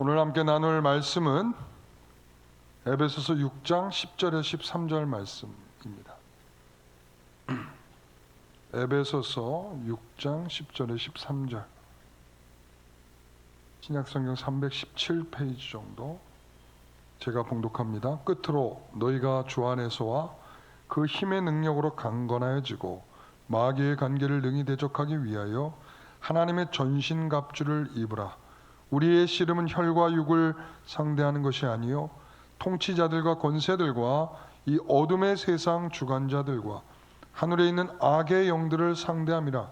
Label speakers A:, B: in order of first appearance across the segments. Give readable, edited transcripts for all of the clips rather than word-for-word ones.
A: 오늘 함께 나눌 말씀은 에베소서 6장 10절에 13절 말씀입니다. 에베소서 6장 10절에 13절, 신약성경 317페이지 정도 제가 봉독합니다. 끝으로 너희가 주 안에서와 그 힘의 능력으로 강건하여지고 마귀의 관계를 능히 대적하기 위하여 하나님의 전신갑주를 입으라. 우리의 씨름은 혈과 육을 상대하는 것이 아니요 통치자들과 권세들과 이 어둠의 세상 주관자들과 하늘에 있는 악의 영들을 상대함이라.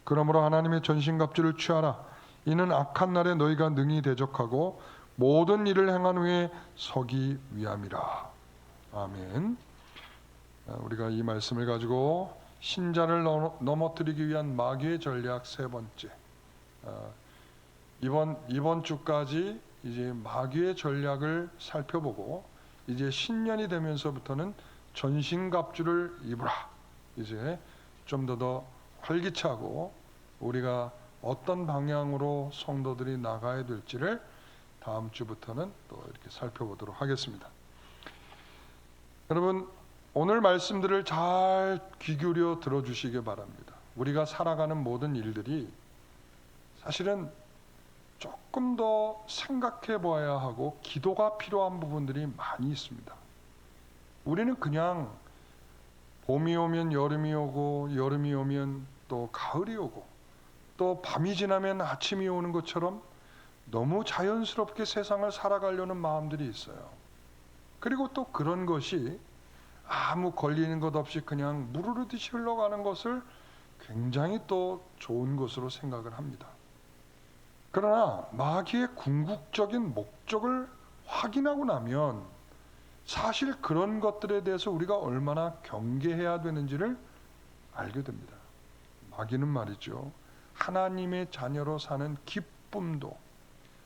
A: 그러므로 하나님의 전신갑주를 취하라. 이는 악한 날에 너희가 능히 대적하고 모든 일을 행한 후에 서기 위함이라. 아멘. 우리가 이 말씀을 가지고 신자를 넘어뜨리기 위한 마귀의 전략 세 번째, 이번 주까지 이제 마귀의 전략을 살펴보고, 이제 신년이 되면서부터는 전신갑주를 입으라. 이제 좀 더 활기차고 우리가 어떤 방향으로 성도들이 나가야 될지를 다음 주부터는 또 이렇게 살펴보도록 하겠습니다. 여러분, 오늘 말씀들을 잘 귀 기울여 들어주시기 바랍니다. 우리가 살아가는 모든 일들이 사실은 조금 더 생각해 봐야 하고 기도가 필요한 부분들이 많이 있습니다. 우리는 그냥 봄이 오면 여름이 오고, 여름이 오면 또 가을이 오고, 또 밤이 지나면 아침이 오는 것처럼 너무 자연스럽게 세상을 살아가려는 마음들이 있어요. 그리고 또 그런 것이 아무 걸리는 것 없이 그냥 무르르듯이 흘러가는 것을 굉장히 또 좋은 것으로 생각을 합니다. 그러나 마귀의 궁극적인 목적을 확인하고 나면 사실 그런 것들에 대해서 우리가 얼마나 경계해야 되는지를 알게 됩니다. 마귀는 말이죠, 하나님의 자녀로 사는 기쁨도,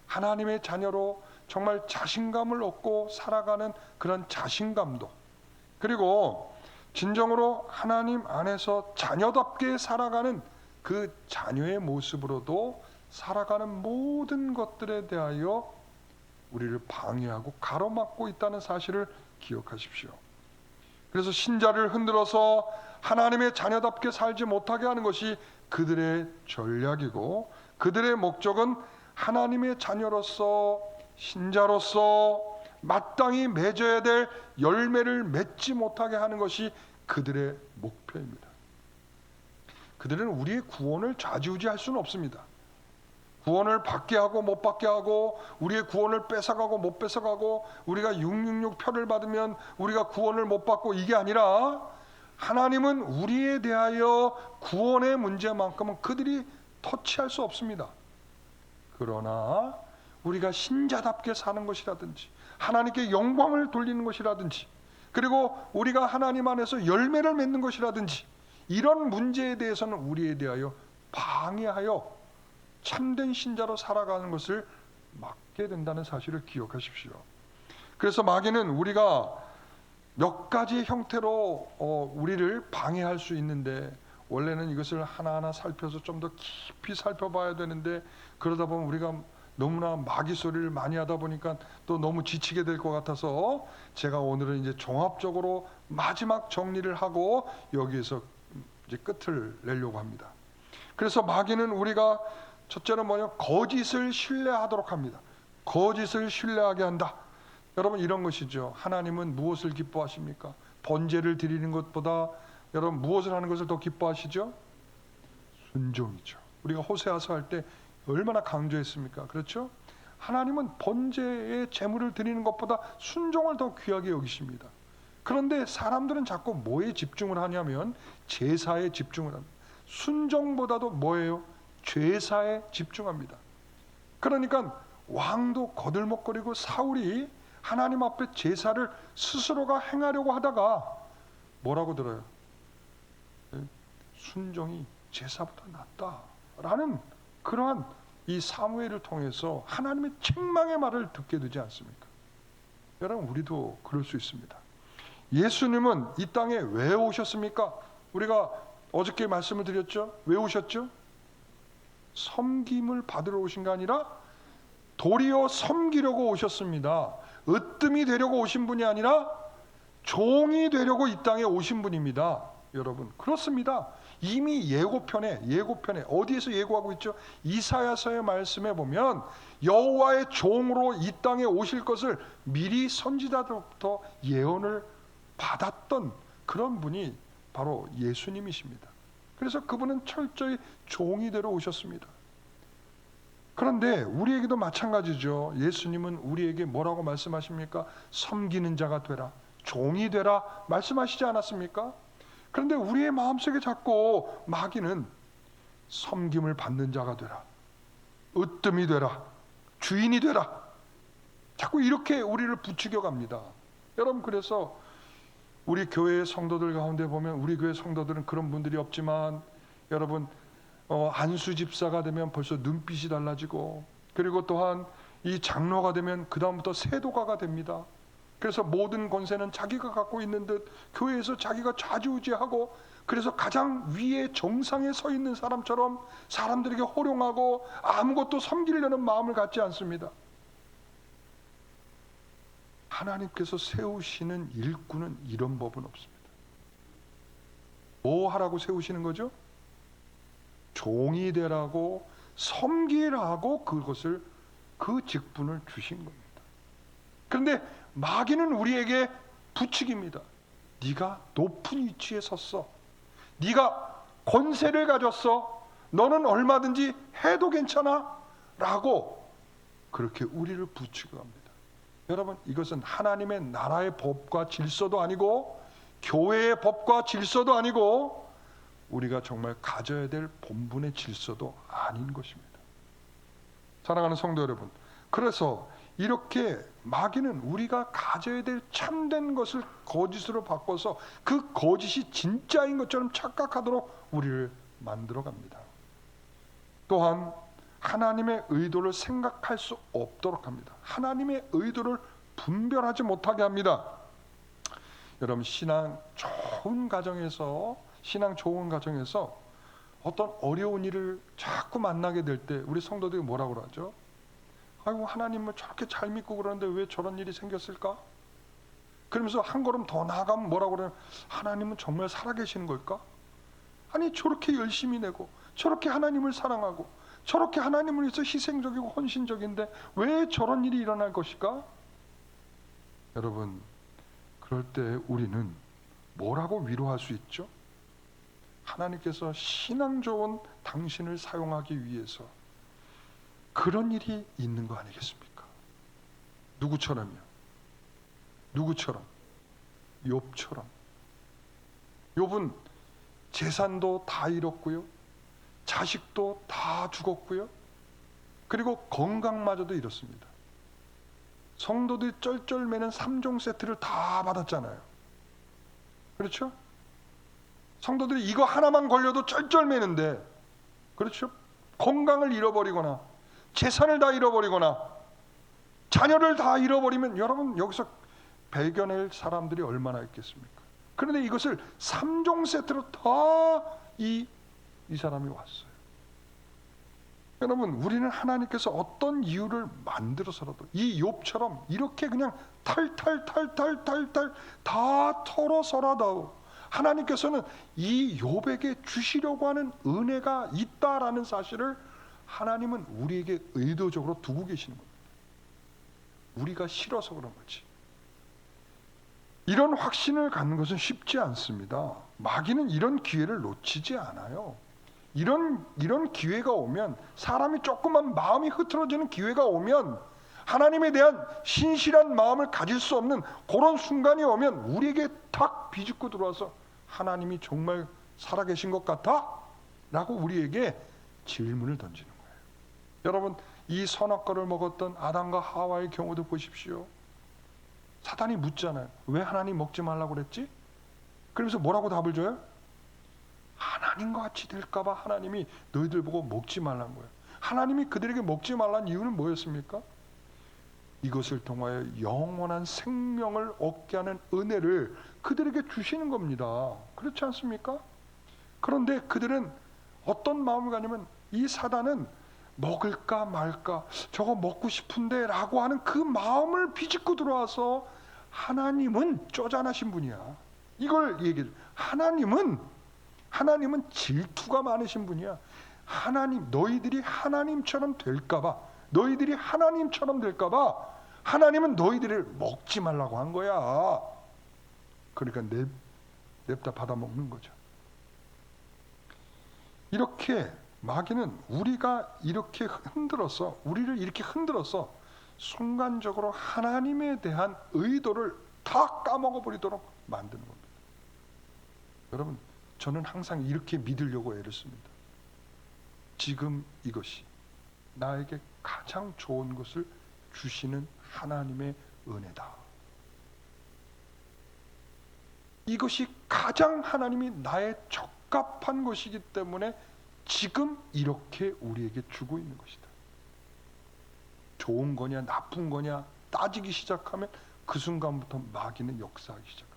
A: 하나님의 자녀로 정말 자신감을 얻고 살아가는 그런 자신감도, 그리고 진정으로 하나님 안에서 자녀답게 살아가는 그 자녀의 모습으로도 살아가는 모든 것들에 대하여 우리를 방해하고 가로막고 있다는 사실을 기억하십시오. 그래서 신자를 흔들어서 하나님의 자녀답게 살지 못하게 하는 것이 그들의 전략이고, 그들의 목적은 하나님의 자녀로서, 신자로서 마땅히 맺어야 될 열매를 맺지 못하게 하는 것이 그들의 목표입니다. 그들은 우리의 구원을 좌지우지할 수는 없습니다. 구원을 받게 하고 못 받게 하고, 우리의 구원을 뺏어가고 못 뺏어가고, 우리가 666 표를 받으면 우리가 구원을 못 받고, 이게 아니라 하나님은 우리에 대하여 구원의 문제만큼은 그들이 터치할 수 없습니다. 그러나 우리가 신자답게 사는 것이라든지, 하나님께 영광을 돌리는 것이라든지, 그리고 우리가 하나님 안에서 열매를 맺는 것이라든지, 이런 문제에 대해서는 우리에 대하여 방해하여 참된 신자로 살아가는 것을 막게 된다는 사실을 기억하십시오. 그래서 마귀는 우리가 몇 가지 형태로 우리를 방해할 수 있는데, 원래는 이것을 하나하나 살펴서 좀 더 깊이 살펴봐야 되는데, 그러다 보면 우리가 너무나 마귀 소리를 많이 하다 보니까 또 너무 지치게 될 것 같아서 제가 오늘은 이제 종합적으로 마지막 정리를 하고 여기에서 이제 끝을 내려고 합니다. 그래서 마귀는 우리가 첫째는 거짓을 신뢰하도록 합니다. 거짓을 신뢰하게 한다. 여러분, 이런 것이죠. 하나님은 무엇을 기뻐하십니까? 번제를 드리는 것보다 여러분 무엇을 하는 것을 더 기뻐하시죠? 순종이죠. 우리가 호세아서 할 때 얼마나 강조했습니까? 그렇죠? 하나님은 번제의 제물을 드리는 것보다 순종을 더 귀하게 여기십니다. 그런데 사람들은 자꾸 뭐에 집중을 하냐면 제사에 집중을 합니다. 순종보다도 뭐예요? 죄사에 집중합니다. 그러니까 왕도 거들먹거리고 사울이 하나님 앞에 제사를 스스로가 행하려고 하다가 뭐라고 들어요? 순종이 제사보다 낫다라는 그러한 이 사무엘을 통해서 하나님의 책망의 말을 듣게 되지 않습니까? 여러분, 우리도 그럴 수 있습니다. 예수님은 이 땅에 왜 오셨습니까? 우리가 어저께 말씀을 드렸죠? 왜 오셨죠? 섬김을 받으러 오신 게 아니라 도리어 섬기려고 오셨습니다. 으뜸이 되려고 오신 분이 아니라 종이 되려고 이 땅에 오신 분입니다. 여러분, 그렇습니다. 이미 예고편에 어디에서 예고하고 있죠? 이사야서의 말씀에 보면 여호와의 종으로 이 땅에 오실 것을 미리 선지자들부터 예언을 받았던 그런 분이 바로 예수님이십니다. 그래서 그분은 철저히 종이 되러 오셨습니다. 그런데 우리에게도 마찬가지죠. 예수님은 우리에게 뭐라고 말씀하십니까? 섬기는 자가 되라, 종이 되라 말씀하시지 않았습니까? 그런데 우리의 마음속에 자꾸 마귀는 섬김을 받는 자가 되라, 으뜸이 되라, 주인이 되라, 자꾸 이렇게 우리를 부추겨 갑니다. 여러분, 그래서 우리 교회의 성도들 가운데 보면, 우리 교회 성도들은 그런 분들이 없지만, 여러분 안수 집사가 되면 벌써 눈빛이 달라지고, 그리고 또한 이 장로가 되면 그 다음부터 세도가가 됩니다. 그래서 모든 권세는 자기가 갖고 있는 듯 교회에서 자기가 좌지우지하고, 그래서 가장 위에 정상에 서 있는 사람처럼 사람들에게 호령하고 아무것도 섬기려는 마음을 갖지 않습니다. 하나님께서 세우시는 일꾼은 이런 법은 없습니다. 뭐 하라고 세우시는 거죠? 종이 되라고, 섬기라고 그것을, 그 직분을 주신 겁니다. 그런데 마귀는 우리에게 부추깁니다. 네가 높은 위치에 섰어, 네가 권세를 가졌어, 너는 얼마든지 해도 괜찮아 라고 그렇게 우리를 부추겨갑니다. 여러분, 이것은 하나님의 나라의 법과 질서도 아니고 교회의 법과 질서도 아니고 우리가 정말 가져야 될 본분의 질서도 아닌 것입니다. 사랑하는 성도 여러분, 그래서 이렇게 마귀는 우리가 가져야 될 참된 것을 거짓으로 바꿔서 그 거짓이 진짜인 것처럼 착각하도록 우리를 만들어 갑니다. 또한 하나님의 의도를 생각할 수 없도록 합니다. 하나님의 의도를 분별하지 못하게 합니다. 여러분, 신앙 좋은 가정에서 어떤 어려운 일을 자꾸 만나게 될 때 우리 성도들이 뭐라고 그러죠? 아이고, 하나님을 저렇게 잘 믿고 그러는데 왜 저런 일이 생겼을까? 그러면서 한 걸음 더 나아가면 뭐라고 그래요? 하나님은 정말 살아계시는 걸까? 아니, 저렇게 열심히 내고 저렇게 하나님을 사랑하고 저렇게 하나님을 위해서 희생적이고 헌신적인데 왜 저런 일이 일어날 것일까? 여러분, 그럴 때 우리는 뭐라고 위로할 수 있죠? 하나님께서 신앙 좋은 당신을 사용하기 위해서 그런 일이 있는 거 아니겠습니까? 누구처럼요? 누구처럼? 욥처럼. 욥은 재산도 다 잃었고요, 자식도 다 죽었고요, 그리고 건강마저도 잃었습니다. 성도들이 쩔쩔매는 3종 세트를 다 받았잖아요. 그렇죠? 성도들이 이거 하나만 걸려도 쩔쩔매는데, 그렇죠? 건강을 잃어버리거나 재산을 다 잃어버리거나 자녀를 다 잃어버리면 여러분, 여기서 배겨낼 사람들이 얼마나 있겠습니까? 그런데 이것을 3종 세트로 다 이 사람이 왔어요. 여러분, 우리는 하나님께서 어떤 이유를 만들어서라도 이 욥처럼 이렇게 그냥 탈탈 다 털어서라도 하나님께서는 이 욥에게 주시려고 하는 은혜가 있다라는 사실을 하나님은 우리에게 의도적으로 두고 계시는 겁니다. 우리가 싫어서 그런 거지. 이런 확신을 갖는 것은 쉽지 않습니다. 마귀는 이런 기회를 놓치지 않아요. 이런 기회가 오면, 사람이 조금만 마음이 흐트러지는 기회가 오면, 하나님에 대한 신실한 마음을 가질 수 없는 그런 순간이 오면 우리에게 탁 비집고 들어와서 하나님이 정말 살아계신 것 같아? 라고 우리에게 질문을 던지는 거예요. 여러분, 이 선악과를 먹었던 아담과 하와의 경우도 보십시오. 사단이 묻잖아요. 왜 하나님 먹지 말라고 그랬지? 그러면서 뭐라고 답을 줘요? 하나님과 같이 될까 봐 하나님이 너희들 보고 먹지 말라는 거예요. 하나님이 그들에게 먹지 말라는 이유는 뭐였습니까? 이것을 통하여 영원한 생명을 얻게 하는 은혜를 그들에게 주시는 겁니다. 그렇지 않습니까? 그런데 그들은 어떤 마음을 가지면, 이 사단은 먹을까 말까, 저거 먹고 싶은데 라고 하는 그 마음을 비집고 들어와서 하나님은 쪼잔하신 분이야. 이걸 얘기해. 하나님은 질투가 많으신 분이야. 하나님, 너희들이 하나님처럼 될까봐, 너희들이 하나님처럼 될까봐 하나님은 너희들을 먹지 말라고 한 거야. 그러니까 냅다 받아먹는 거죠. 이렇게 마귀는 우리가 이렇게 흔들어서, 우리를 이렇게 흔들어서 순간적으로 하나님에 대한 의도를 다 까먹어 버리도록 만드는 겁니다. 여러분, 저는 항상 이렇게 믿으려고 애를 씁니다. 지금 이것이 나에게 가장 좋은 것을 주시는 하나님의 은혜다. 이것이 가장 하나님이 나의 적합한 것이기 때문에 지금 이렇게 우리에게 주고 있는 것이다. 좋은 거냐 나쁜 거냐 따지기 시작하면 그 순간부터 마귀는 역사하기 시작합니다.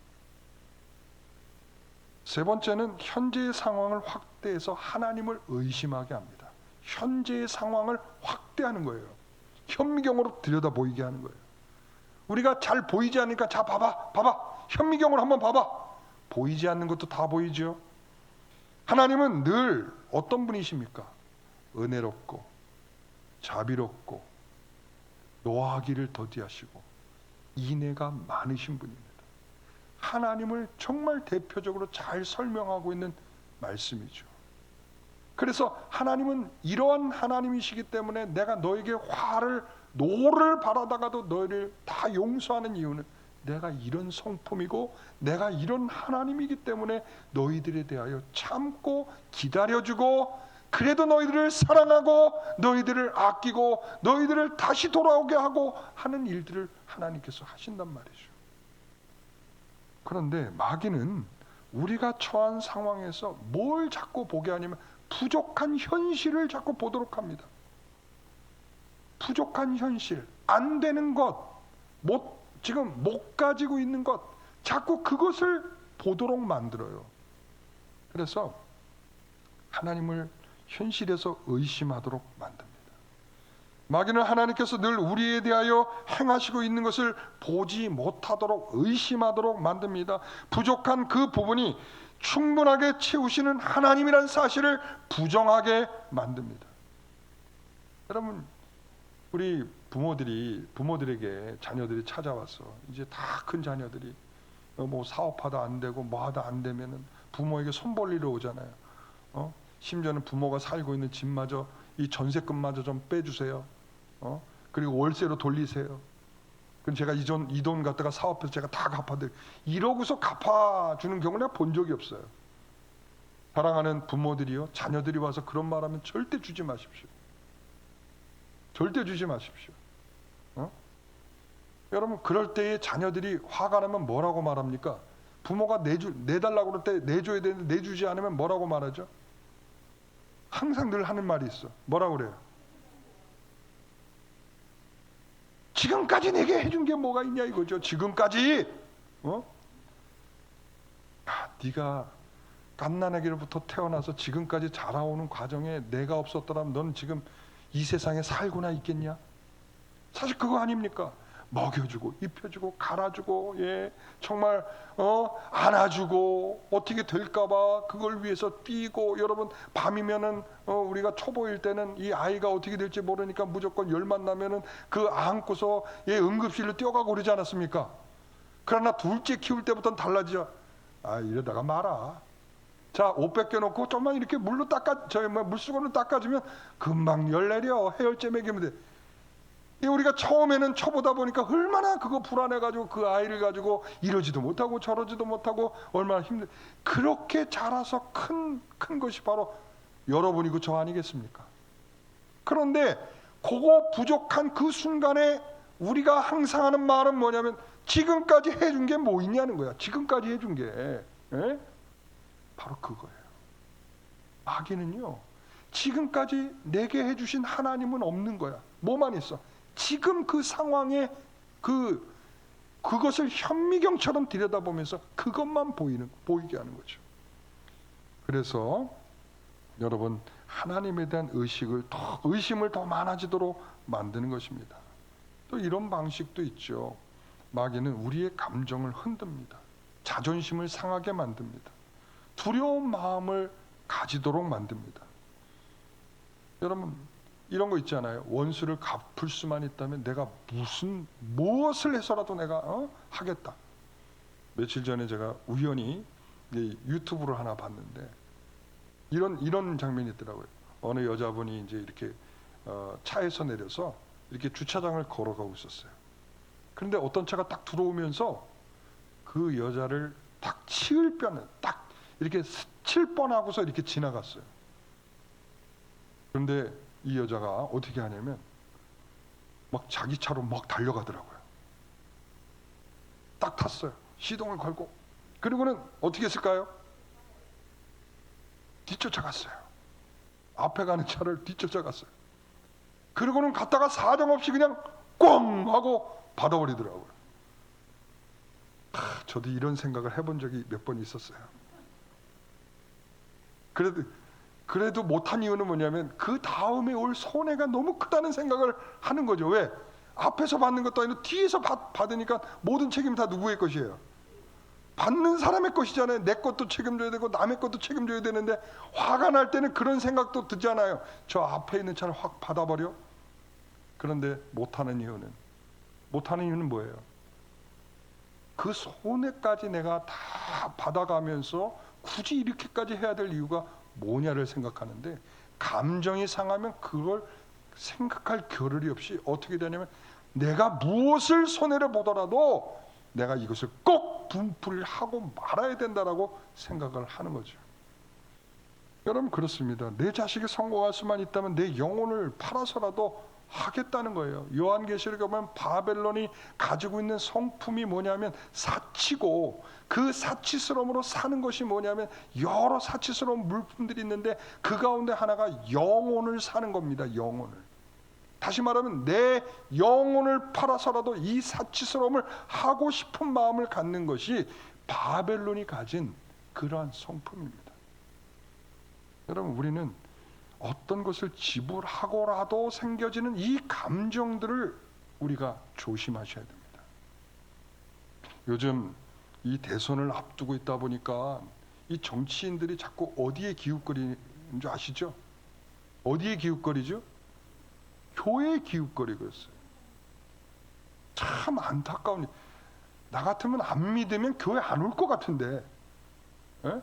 A: 세 번째는 현재의 상황을 확대해서 하나님을 의심하게 합니다. 현재의 상황을 확대하는 거예요. 현미경으로 들여다 보이게 하는 거예요. 우리가 잘 보이지 않으니까 자 봐봐 현미경으로 한번 봐봐. 보이지 않는 것도 다 보이죠. 하나님은 늘 어떤 분이십니까? 은혜롭고 자비롭고 노하기를 더디하시고 인애가 많으신 분입니다. 하나님을 정말 대표적으로 잘 설명하고 있는 말씀이죠. 그래서 하나님은 이러한 하나님이시기 때문에 내가 너에게 노를 바라다가도 너희를 다 용서하는 이유는 내가 이런 성품이고 내가 이런 하나님이기 때문에 너희들에 대하여 참고 기다려주고 그래도 너희들을 사랑하고 너희들을 아끼고 너희들을 다시 돌아오게 하고 하는 일들을 하나님께서 하신단 말이죠. 그런데 마귀는 우리가 처한 상황에서 뭘 자꾸 보게 하냐면 부족한 현실을 자꾸 보도록 합니다. 부족한 현실, 안 되는 것, 지금 못 가지고 있는 것, 자꾸 그것을 보도록 만들어요. 그래서 하나님을 현실에서 의심하도록 만듭니다. 마귀는 하나님께서 늘 우리에 대하여 행하시고 있는 것을 보지 못하도록 의심하도록 만듭니다. 부족한 그 부분이 충분하게 채우시는 하나님이란 사실을 부정하게 만듭니다. 여러분, 우리 부모들에게 자녀들이 찾아와서 이제 다 큰 자녀들이 뭐 사업하다 안 되고 뭐 하다 안 되면은 부모에게 손 벌리러 오잖아요. 심지어는 부모가 살고 있는 집마저 이 전세금마저 좀 빼주세요. 그리고 월세로 돌리세요. 그럼 제가 이 돈 갖다가 사업해서 제가 다 갚아드릴. 이러고서 갚아주는 경우는 내가 본 적이 없어요. 사랑하는 부모들이요, 자녀들이 와서 그런 말하면 절대 주지 마십시오. 절대 주지 마십시오. 여러분, 그럴 때에 자녀들이 화가 나면 뭐라고 말합니까? 부모가 내달라고 그럴 때 내줘야 되는데 내주지 않으면 뭐라고 말하죠? 항상 늘 하는 말이 있어. 뭐라고 그래요? 지금까지 내게 해준 게 뭐가 있냐 이거죠. 지금까지 네가 갓난아기로부터 태어나서 지금까지 자라오는 과정에 내가 없었더라면 너는 지금 이 세상에 살고나 있겠냐? 사실 그거 아닙니까? 먹여주고 입혀주고 갈아주고 정말 안아주고 어떻게 될까봐 그걸 위해서 뛰고, 여러분 밤이면은 우리가 초보일 때는 이 아이가 어떻게 될지 모르니까 무조건 열만 나면은 그 안고서 응급실로 뛰어가고 그러지 않았습니까? 그러나 둘째 키울 때부터는 달라지죠. 이러다가 말아. 자, 옷 벗겨놓고 좀만 이렇게 물로 물수건으로 닦아주면 금방 열 내려. 해열제 먹이면 돼. 우리가 처음에는 초보다 보니까 얼마나 그거 불안해가지고 그 아이를 가지고 이러지도 못하고 저러지도 못하고 얼마나 힘들. 그렇게 자라서 큰 것이 바로 여러분이고 저 아니겠습니까? 그런데 그거 부족한 그 순간에 우리가 항상 하는 말은 뭐냐면 지금까지 해준 게 뭐 있냐는 거야. 지금까지 해준 게 바로 그거예요. 마귀는요, 지금까지 내게 해주신 하나님은 없는 거야. 뭐만 있어? 지금 그 상황에 그것을 현미경처럼 들여다보면서 그것만 보이게 하는 거죠. 그래서 여러분, 하나님에 대한 의심을 더 많아지도록 만드는 것입니다. 또 이런 방식도 있죠. 마귀는 우리의 감정을 흔듭니다. 자존심을 상하게 만듭니다. 두려운 마음을 가지도록 만듭니다. 여러분, 이런 거 있잖아요. 원수를 갚을 수만 있다면 내가 무엇을 해서라도 내가 하겠다. 며칠 전에 제가 우연히 유튜브를 하나 봤는데 이런 장면이 있더라고요. 어느 여자분이 이제 이렇게 차에서 내려서 이렇게 주차장을 걸어가고 있었어요. 그런데 어떤 차가 딱 들어오면서 그 여자를 딱 치을 뻔, 딱 이렇게 스칠 뻔하고서 이렇게 지나갔어요. 그런데 이 여자가 어떻게 하냐면 막 자기 차로 막 달려가더라고요. 딱 탔어요. 시동을 걸고. 그리고는 어떻게 했을까요? 뒤쫓아갔어요. 앞에 가는 차를 뒤쫓아갔어요. 그리고는 갔다가 사정없이 그냥 꽝 하고 받아버리더라고요. 저도 이런 생각을 해본 적이 몇 번 있었어요. 그래도 못한 이유는 뭐냐면 그 다음에 올 손해가 너무 크다는 생각을 하는 거죠. 왜? 앞에서 받는 것도 아니고 뒤에서 받으니까 모든 책임이 다 누구의 것이에요? 받는 사람의 것이잖아요. 내 것도 책임져야 되고 남의 것도 책임져야 되는데 화가 날 때는 그런 생각도 들잖아요. 저 앞에 있는 차를 확 받아버려? 그런데 못하는 이유는 뭐예요? 그 손해까지 내가 다 받아가면서 굳이 이렇게까지 해야 될 이유가 뭐냐를 생각하는데, 감정이 상하면 그걸 생각할 겨를이 없이 어떻게 되냐면 내가 무엇을 손해를 보더라도 내가 이것을 꼭 분풀이를 하고 말아야 된다라고 생각을 하는 거죠. 여러분, 그렇습니다. 내 자식이 성공할 수만 있다면 내 영혼을 팔아서라도 하겠다는 거예요. 요한계시록에 보면 바벨론이 가지고 있는 성품이 뭐냐면 사치고, 그 사치스러움으로 사는 것이 뭐냐면 여러 사치스러운 물품들이 있는데 그 가운데 하나가 영혼을 사는 겁니다. 영혼을. 다시 말하면 내 영혼을 팔아서라도 이 사치스러움을 하고 싶은 마음을 갖는 것이 바벨론이 가진 그러한 성품입니다. 여러분, 우리는 어떤 것을 지불하고라도 생겨지는 이 감정들을 우리가 조심하셔야 됩니다. 요즘 이 대선을 앞두고 있다 보니까 이 정치인들이 자꾸 어디에 기웃거리는 줄 아시죠? 어디에 기웃거리죠? 교회에 기웃거리고 있어요. 참 안타까운. 나 같으면 안 믿으면 교회 안 올 것 같은데, 에?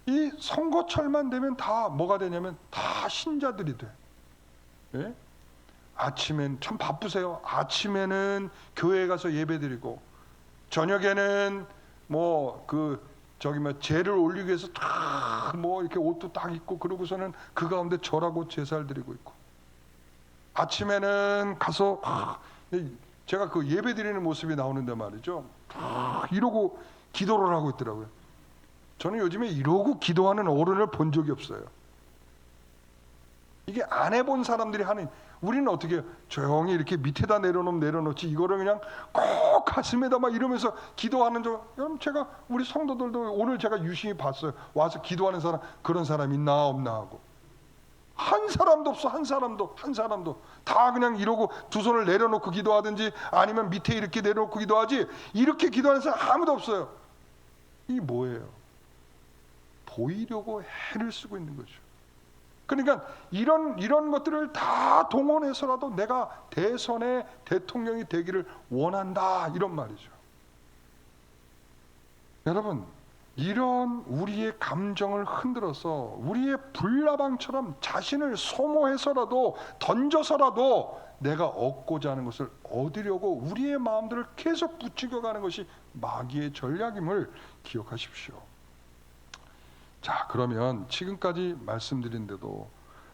A: 이 선거철만 되면 다 뭐가 되냐면 다 신자들이 돼. 예? 아침엔 참 바쁘세요. 아침에는 교회에 가서 예배드리고, 저녁에는 제를 올리기 위해서 다 이렇게 옷도 딱 입고, 그러고서는 그 가운데 절하고 제사를 드리고 있고, 아침에는 가서 제가 그 예배드리는 모습이 나오는데 말이죠, 이러고 기도를 하고 있더라고요. 저는 요즘에 이러고 기도하는 어른을 본 적이 없어요. 이게 안 해본 사람들이 하는, 우리는 어떻게 해요? 조용히 이렇게 밑에다 내려놓지, 이거를 그냥 꼭 가슴에다 막 이러면서 기도하는 줄. 여러분, 제가 우리 성도들도 오늘 제가 유심히 봤어요. 와서 기도하는 사람, 그런 사람 있나 없나 하고. 한 사람도 없어. 한 사람도 다 그냥 이러고 두 손을 내려놓고 기도하든지 아니면 밑에 이렇게 내려놓고 기도하지, 이렇게 기도하는 사람 아무도 없어요. 이게 뭐예요? 보이려고 애를 쓰고 있는 거죠. 그러니까 이런 것들을 다 동원해서라도 내가 대선의 대통령이 되기를 원한다, 이런 말이죠. 여러분, 이런 우리의 감정을 흔들어서 우리의 불나방처럼 자신을 소모해서라도 던져서라도 내가 얻고자 하는 것을 얻으려고 우리의 마음들을 계속 부추겨가는 것이 마귀의 전략임을 기억하십시오. 자, 그러면 지금까지 말씀드린데도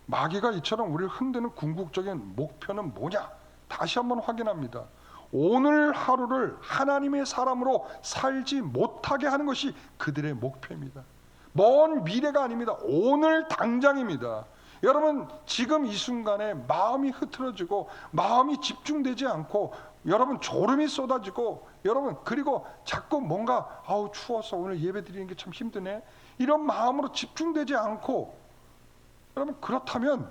A: 마귀가 이처럼 우리를 흔드는 궁극적인 목표는 뭐냐? 다시 한번 확인합니다. 오늘 하루를 하나님의 사람으로 살지 못하게 하는 것이 그들의 목표입니다. 먼 미래가 아닙니다. 오늘 당장입니다. 여러분, 지금 이 순간에 마음이 흐트러지고 마음이 집중되지 않고, 여러분 졸음이 쏟아지고, 여러분 그리고 자꾸 뭔가 추워서 오늘 예배 드리는 게 참 힘드네, 이런 마음으로 집중되지 않고 여러분, 그렇다면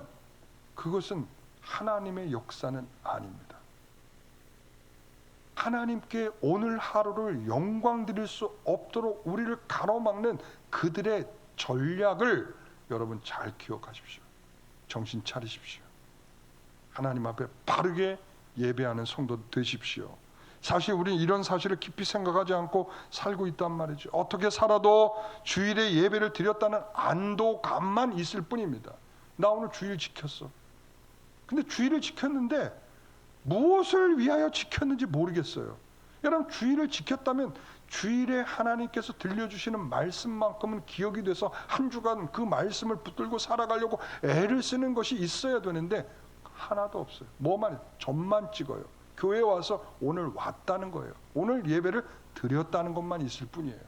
A: 그것은 하나님의 역사는 아닙니다. 하나님께 오늘 하루를 영광 드릴 수 없도록 우리를 가로막는 그들의 전략을 여러분 잘 기억하십시오. 정신 차리십시오. 하나님 앞에 바르게 예배하는 성도 되십시오. 사실 우리는 이런 사실을 깊이 생각하지 않고 살고 있단 말이죠. 어떻게 살아도 주일에 예배를 드렸다는 안도감만 있을 뿐입니다. 나 오늘 주일 지켰어. 근데 주일을 지켰는데 무엇을 위하여 지켰는지 모르겠어요. 여러분, 주일을 지켰다면 주일에 하나님께서 들려주시는 말씀만큼은 기억이 돼서 한 주간 그 말씀을 붙들고 살아가려고 애를 쓰는 것이 있어야 되는데 하나도 없어요. 뭐만 점만 찍어요. 교회에 와서 오늘 왔다는 거예요. 오늘 예배를 드렸다는 것만 있을 뿐이에요.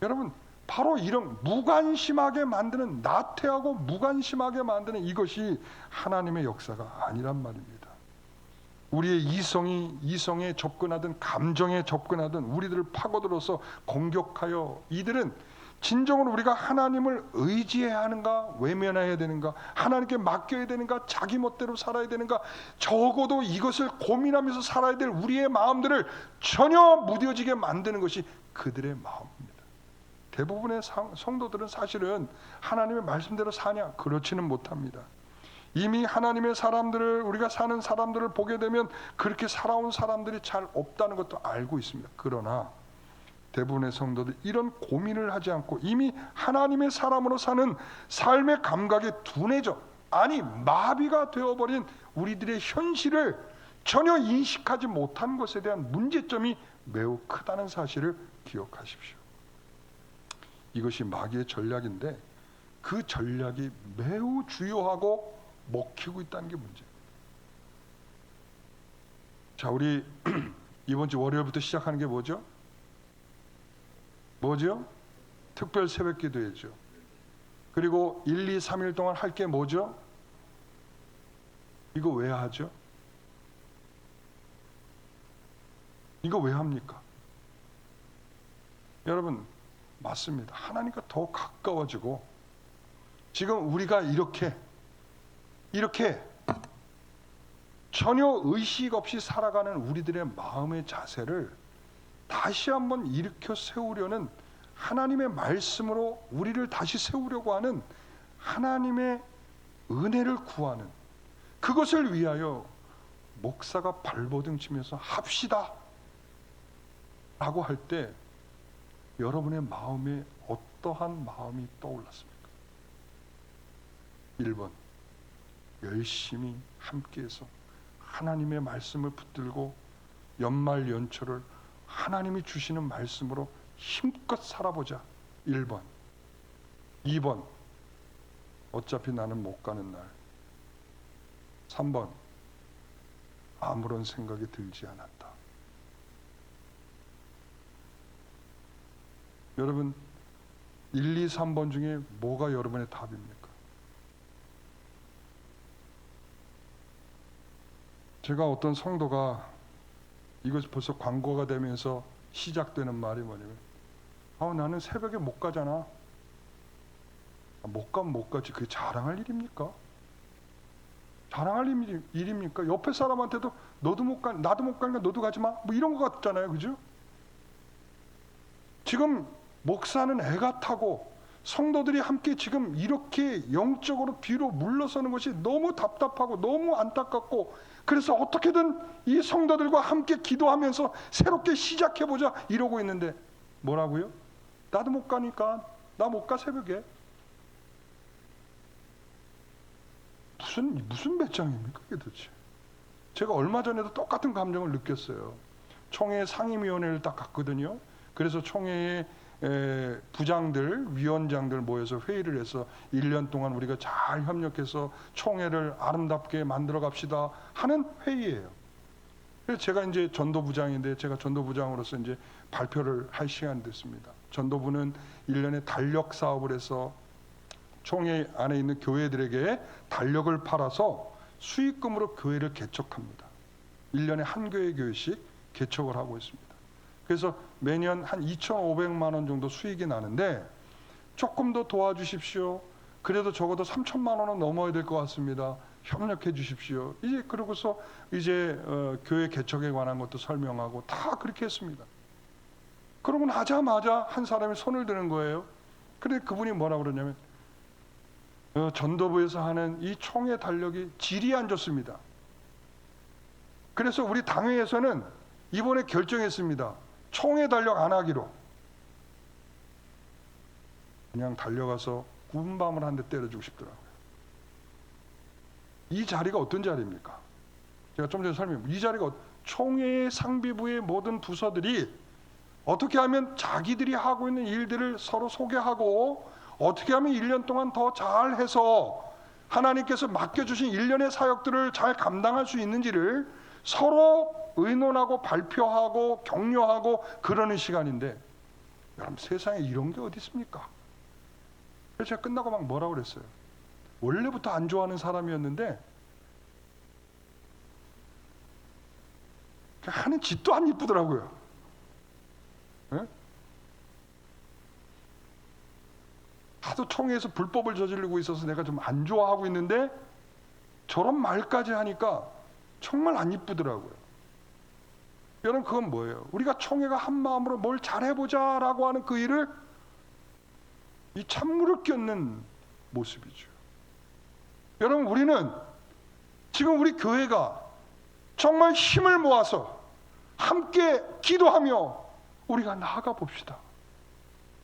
A: 여러분, 바로 이런 무관심하게 만드는, 나태하고 무관심하게 만드는 이것이 하나님의 역사가 아니란 말입니다. 우리의 이성에 접근하든 감정에 접근하든 우리들을 파고들어서 공격하여, 이들은 진정으로 우리가 하나님을 의지해야 하는가, 외면해야 되는가, 하나님께 맡겨야 되는가, 자기 멋대로 살아야 되는가, 적어도 이것을 고민하면서 살아야 될 우리의 마음들을 전혀 무뎌지게 만드는 것이 그들의 마음입니다. 대부분의 성도들은 사실은 하나님의 말씀대로 사냐? 그렇지는 못합니다. 이미 하나님의 사람들을, 우리가 사는 사람들을 보게 되면 그렇게 살아온 사람들이 잘 없다는 것도 알고 있습니다. 그러나 대부분의 성도들 이런 고민을 하지 않고 이미 하나님의 사람으로 사는 삶의 감각에 둔해져, 아니 마비가 되어버린 우리들의 현실을 전혀 인식하지 못한 것에 대한 문제점이 매우 크다는 사실을 기억하십시오. 이것이 마귀의 전략인데 그 전략이 매우 주요하고 먹히고 있다는 게 문제예요. 자, 우리 이번 주 월요일부터 시작하는 게 뭐죠? 특별 새벽 기도회죠. 그리고 1, 2, 3일 동안 할 게 뭐죠? 이거 왜 하죠? 이거 왜 합니까? 여러분, 맞습니다. 하나님과 더 가까워지고, 지금 우리가 이렇게 전혀 의식 없이 살아가는 우리들의 마음의 자세를 다시 한번 일으켜 세우려는, 하나님의 말씀으로 우리를 다시 세우려고 하는 하나님의 은혜를 구하는, 그것을 위하여 목사가 발버둥 치면서 합시다 라고 할 때 여러분의 마음에 어떠한 마음이 떠올랐습니까? 1번, 열심히 함께해서 하나님의 말씀을 붙들고 연말 연초를 하나님이 주시는 말씀으로 힘껏 살아보자. 1번. 2번, 어차피 나는 못 가는 날. 3번, 아무런 생각이 들지 않았다. 여러분, 1, 2, 3번 중에 뭐가 여러분의 답입니까? 제가 어떤 성도가, 이것이 벌써 광고가 되면서 시작되는 말이 뭐냐면, 나는 새벽에 못 가잖아. 못 가면 못 가지. 그게 자랑할 일입니까? 자랑할 일입니까? 옆에 사람한테도 너도 못 가, 나도 못 가니까 너도 가지 마. 뭐 이런 거 같잖아요. 그죠? 지금 목사는 애가 타고 성도들이 함께 지금 이렇게 영적으로 뒤로 물러서는 것이 너무 답답하고 너무 안타깝고, 그래서 어떻게든 이 성도들과 함께 기도하면서 새롭게 시작해보자 이러고 있는데 뭐라고요? 나도 못 가니까 나 못 가 새벽에. 무슨 배짱입니까 그게 도대체? 제가 얼마 전에도 똑같은 감정을 느꼈어요. 총회 상임위원회를 딱 갔거든요. 그래서 총회에 부장들, 위원장들 모여서 회의를 해서 1년 동안 우리가 잘 협력해서 총회를 아름답게 만들어 갑시다 하는 회의예요. 그래서 제가 이제 전도부장인데, 제가 전도부장으로서 이제 발표를 할 시간이 됐습니다. 전도부는 1년에 달력 사업을 해서 총회 안에 있는 교회들에게 달력을 팔아서 수익금으로 교회를 개척합니다. 1년에 한 교회씩 개척을 하고 있습니다. 그래서 매년 한 2,500만 원 정도 수익이 나는데, 조금 더 도와주십시오. 그래도 적어도 3천만 원은 넘어야 될 것 같습니다. 협력해 주십시오. 이제 그러고서 이제 교회 개척에 관한 것도 설명하고 다 그렇게 했습니다. 그러고 나자마자 한 사람이 손을 드는 거예요. 근데 그분이 뭐라고 그러냐면 전도부에서 하는 이 총회 달력이 질이 안 좋습니다. 그래서 우리 당회에서는 이번에 결정했습니다. 총회 달력 안 하기로. 그냥 달려가서 군밤을 한 대 때려주고 싶더라고요. 이 자리가 어떤 자리입니까? 제가 좀 전에 이 자리가 총회의 상비부의 모든 부서들이 어떻게 하면 자기들이 하고 있는 일들을 서로 소개하고 어떻게 하면 1년 동안 더 잘해서 하나님께서 맡겨주신 1년의 사역들을 잘 감당할 수 있는지를 서로 의논하고 발표하고 격려하고 그러는 시간인데, 여러분 세상에 이런 게 어디 있습니까? 그래서 제가 끝나고 막 뭐라고 그랬어요. 원래부터 안 좋아하는 사람이었는데 하는 짓도 안 이쁘더라고요. 네? 하도 총회에서 불법을 저지르고 있어서 내가 좀 안 좋아하고 있는데 저런 말까지 하니까 정말 안 이쁘더라고요. 여러분 그건 뭐예요? 우리가 총회가 한 마음으로 뭘 잘해보자 라고 하는 그 일을 이 찬물을 껴는 모습이죠. 여러분 우리는 지금 우리 교회가 정말 힘을 모아서 함께 기도하며 우리가 나아가 봅시다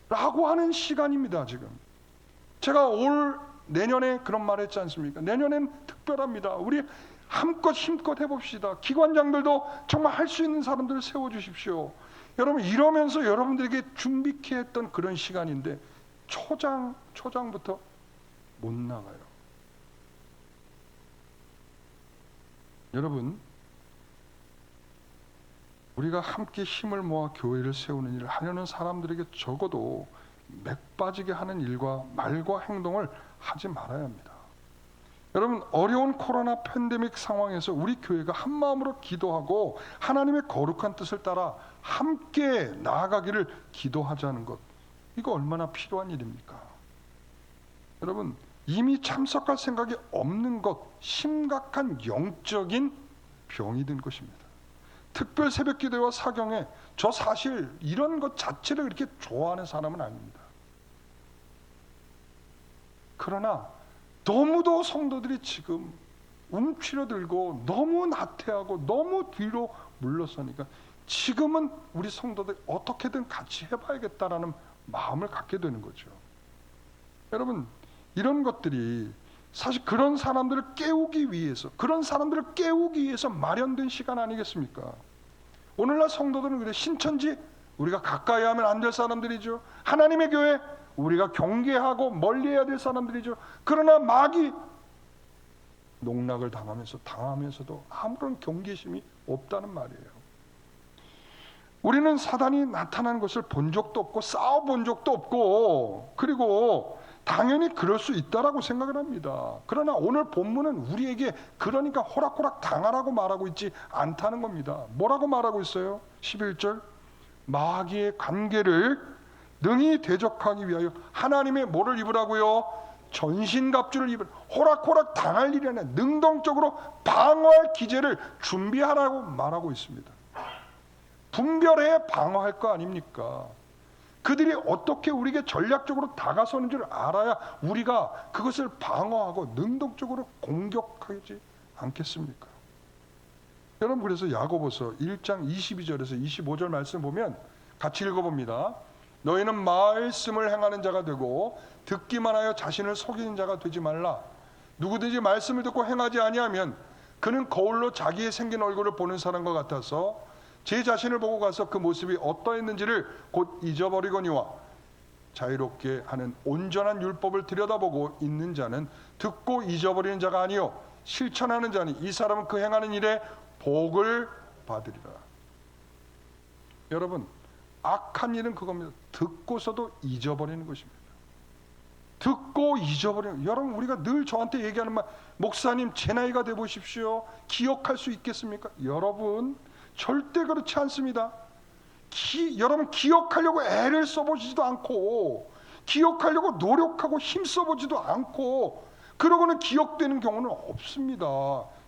A: 라고 하는 시간입니다. 지금 제가 내년에 그런 말 했지 않습니까? 내년엔 특별합니다. 우리 힘껏 해봅시다. 기관장들도 정말 할 수 있는 사람들을 세워주십시오. 여러분 이러면서 여러분들에게 준비케 했던 그런 시간인데 초장부터 못 나가요. 여러분 우리가 함께 힘을 모아 교회를 세우는 일을 하려는 사람들에게 적어도 맥 빠지게 하는 일과 말과 행동을 하지 말아야 합니다. 여러분 어려운 코로나 팬데믹 상황에서 우리 교회가 한 마음으로 기도하고 하나님의 거룩한 뜻을 따라 함께 나아가기를 기도하자는 것, 이거 얼마나 필요한 일입니까? 여러분 이미 참석할 생각이 없는 것, 심각한 영적인 병이 든 것입니다. 특별 새벽기도와 사경에 저 사실 이런 것 자체를 그렇게 좋아하는 사람은 아닙니다. 그러나 너무도 성도들이 지금 움츠러들고 너무 나태하고 너무 뒤로 물러서니까 지금은 우리 성도들 어떻게든 같이 해봐야겠다라는 마음을 갖게 되는 거죠. 여러분 이런 것들이 사실 그런 사람들을 깨우기 위해서 마련된 시간 아니겠습니까? 오늘날 성도들은 그래, 신천지 우리가 가까이 하면 안 될 사람들이죠. 하나님의 교회 우리가 경계하고 멀리해야 될 사람들이죠. 그러나 마귀 농락을 당하면서도 아무런 경계심이 없다는 말이에요. 우리는 사단이 나타나는 것을 본 적도 없고 싸워본 적도 없고, 그리고 당연히 그럴 수 있다라고 생각을 합니다. 그러나 오늘 본문은 우리에게 그러니까 호락호락 당하라고 말하고 있지 않다는 겁니다. 뭐라고 말하고 있어요? 11절 마귀의 관계를 능히 대적하기 위하여 하나님의 뭐를 입으라고요? 전신갑주를 입으라. 호락호락 당할 일이 아니라 능동적으로 방어할 기제를 준비하라고 말하고 있습니다. 분별해 방어할 거 아닙니까? 그들이 어떻게 우리에게 전략적으로 다가서는 줄 알아야 우리가 그것을 방어하고 능동적으로 공격하지 않겠습니까? 여러분 그래서 야고보서 1장 22절에서 25절 말씀 보면 같이 읽어봅니다. 너희는 말씀을 행하는 자가 되고 듣기만 하여 자신을 속이는 자가 되지 말라. 누구든지 말씀을 듣고 행하지 아니하면 그는 거울로 자기의 생긴 얼굴을 보는 사람과 같아서 제 자신을 보고 가서 그 모습이 어떠했는지를 곧 잊어버리거니와 자유롭게 하는 온전한 율법을 들여다보고 있는 자는 듣고 잊어버리는 자가 아니요 실천하는 자니 이 사람은 그 행하는 일에 복을 받으리라. 여러분 악한 일은 그겁니다. 듣고서도 잊어버리는 것입니다. 듣고 잊어버리는. 여러분 우리가 늘 저한테 얘기하는 말, 목사님 제 나이가 돼 보십시오. 기억할 수 있겠습니까? 여러분 절대 그렇지 않습니다. 여러분 기억하려고 애를 써보지도 않고 기억하려고 노력하고 힘써보지도 않고 그러고는 기억되는 경우는 없습니다.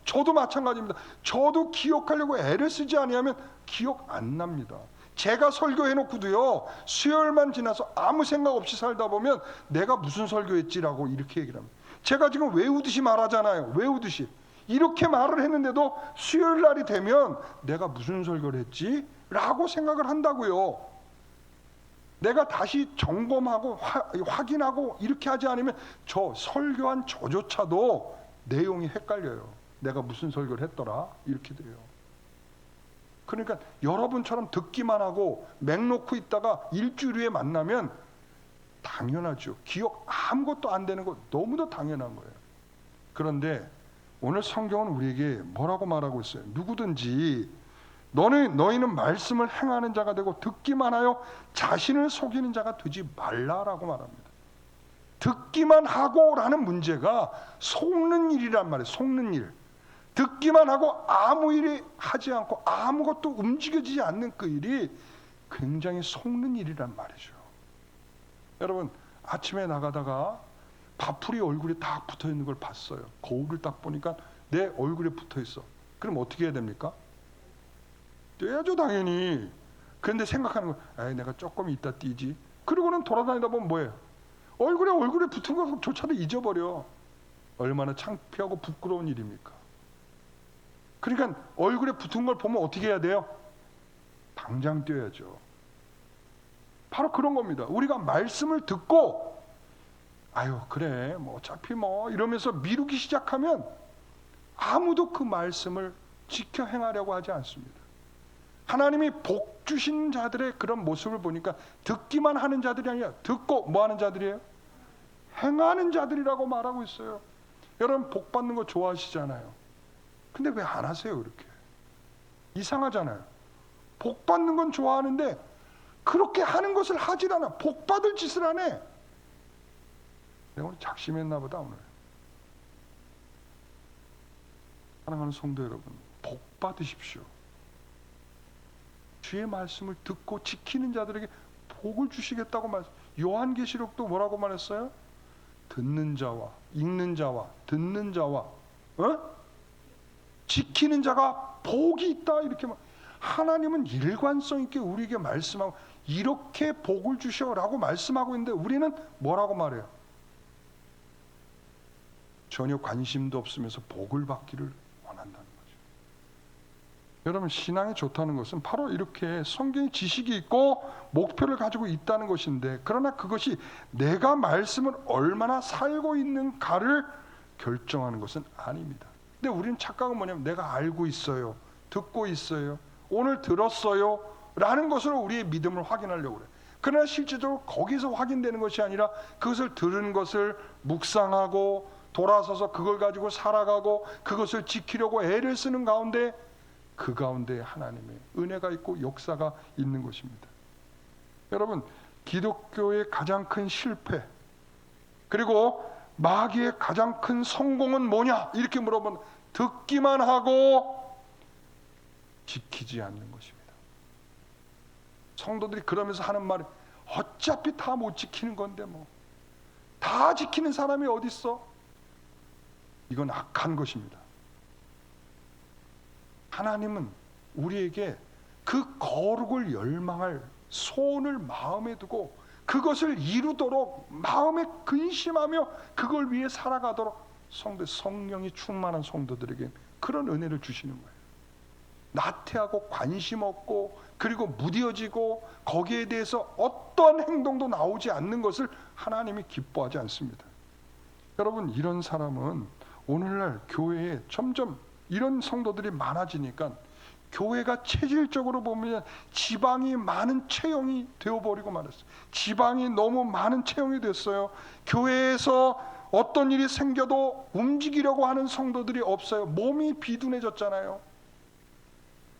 A: 저도 마찬가지입니다. 저도 기억하려고 애를 쓰지 않으면 기억 안 납니다. 제가 설교해놓고도요, 수요일만 지나서 아무 생각 없이 살다 보면 내가 무슨 설교했지라고 이렇게 얘기를 합니다. 제가 지금 외우듯이 말하잖아요. 외우듯이. 이렇게 말을 했는데도 수요일 날이 되면 내가 무슨 설교를 했지? 라고 생각을 한다고요. 내가 다시 점검하고 확인하고 이렇게 하지 않으면 저 설교한 저조차도 내용이 헷갈려요. 내가 무슨 설교를 했더라? 이렇게 돼요. 그러니까 여러분처럼 듣기만 하고 맹 놓고 있다가 일주일 후에 만나면 당연하죠. 기억 아무것도 안 되는 거 너무도 당연한 거예요. 그런데 오늘 성경은 우리에게 뭐라고 말하고 있어요? 누구든지 너희는 말씀을 행하는 자가 되고 듣기만 하여 자신을 속이는 자가 되지 말라라고 말합니다. 듣기만 하고라는 문제가 속는 일이란 말이에요. 속는 일. 듣기만 하고 아무 일이 하지 않고 아무것도 움직여지지 않는 그 일이 굉장히 속는 일이란 말이죠. 여러분, 아침에 나가다가 밥풀이 얼굴에 다 붙어 있는 걸 봤어요. 거울을 딱 보니까 내 얼굴에 붙어 있어. 그럼 어떻게 해야 됩니까? 떼야죠, 당연히. 그런데 생각하는 거야. 내가 조금 이따 띄지. 그러고는 돌아다니다 보면 뭐예요? 얼굴에 붙은 것조차도 잊어버려. 얼마나 창피하고 부끄러운 일입니까? 그러니까 얼굴에 붙은 걸 보면 어떻게 해야 돼요? 당장 떼야죠. 바로 그런 겁니다. 우리가 말씀을 듣고 아유 그래 뭐 어차피 뭐 이러면서 미루기 시작하면 아무도 그 말씀을 지켜 행하려고 하지 않습니다. 하나님이 복 주신 자들의 그런 모습을 보니까 듣기만 하는 자들이 아니라 듣고 뭐 하는 자들이에요? 행하는 자들이라고 말하고 있어요. 여러분 복 받는 거 좋아하시잖아요. 근데 왜 안 하세요 그렇게? 이상하잖아요. 복 받는 건 좋아하는데 그렇게 하는 것을 하질 않아. 복 받을 짓을 안 해. 내가 오늘 작심했나 보다 오늘. 사랑하는 성도 여러분, 복 받으십시오. 주의 말씀을 듣고 지키는 자들에게 복을 주시겠다고 말씀. 요한계시록도 뭐라고 말했어요? 듣는 자와 읽는 자와 듣는 자와 지키는 자가 복이 있다 이렇게 말. 하나님은 일관성 있게 우리에게 말씀하고 이렇게 복을 주셔라고 말씀하고 있는데 우리는 뭐라고 말해요? 전혀 관심도 없으면서 복을 받기를 원한다는 거죠. 여러분 신앙이 좋다는 것은 바로 이렇게 성경의 지식이 있고 목표를 가지고 있다는 것인데 그러나 그것이 내가 말씀을 얼마나 살고 있는가를 결정하는 것은 아닙니다. 근데 우리는 착각은 뭐냐면 내가 알고 있어요. 듣고 있어요. 오늘 들었어요. 라는 것으로 우리의 믿음을 확인하려고 그래요. 그러나 실제적으로 거기서 확인되는 것이 아니라 그것을 들은 것을 묵상하고 돌아서서 그걸 가지고 살아가고 그것을 지키려고 애를 쓰는 가운데 그 가운데 하나님의 은혜가 있고 역사가 있는 것입니다. 여러분 기독교의 가장 큰 실패 그리고 마귀의 가장 큰 성공은 뭐냐? 이렇게 물어보면 듣기만 하고 지키지 않는 것입니다. 성도들이 그러면서 하는 말이 어차피 다 못 지키는 건데 뭐 다 지키는 사람이 어디 있어? 이건 악한 것입니다. 하나님은 우리에게 그 거룩을 열망할 소원을 마음에 두고 그것을 이루도록 마음에 근심하며 그걸 위해 살아가도록 성령이 충만한 성도들에게 그런 은혜를 주시는 거예요. 나태하고 관심 없고 그리고 무뎌지고 거기에 대해서 어떠한 행동도 나오지 않는 것을 하나님이 기뻐하지 않습니다. 여러분 이런 사람은 오늘날 교회에 점점 이런 성도들이 많아지니까 교회가 체질적으로 보면 지방이 많은 체형이 되어버리고 말았어요. 지방이 너무 많은 체형이 됐어요. 교회에서 어떤 일이 생겨도 움직이려고 하는 성도들이 없어요. 몸이 비둔해졌잖아요.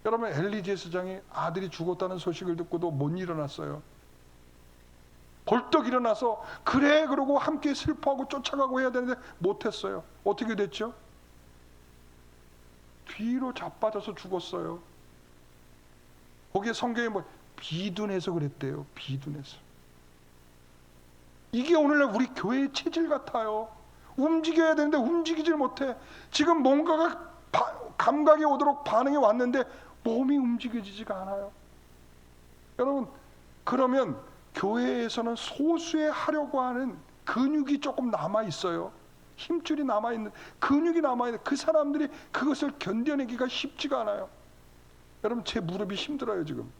A: 여러분 엘리제 스장이 아들이 죽었다는 소식을 듣고도 못 일어났어요. 벌떡 일어나서 그래 그러고 함께 슬퍼하고 쫓아가고 해야 되는데 못했어요. 어떻게 됐죠? 뒤로 자빠져서 죽었어요. 거기에 성경에 뭐 비둔해서 그랬대요. 비둔해서. 이게 오늘날 우리 교회의 체질 같아요. 움직여야 되는데 움직이질 못해. 지금 뭔가가 감각이 오도록 반응이 왔는데 몸이 움직여지지가 않아요. 여러분, 그러면 교회에서는 소수의 하려고 하는 근육이 조금 남아 있어요. 힘줄이 남아 있는, 근육이 남아 있는 그 사람들이 그것을 견뎌내기가 쉽지가 않아요. 여러분, 제 무릎이 힘들어요 지금.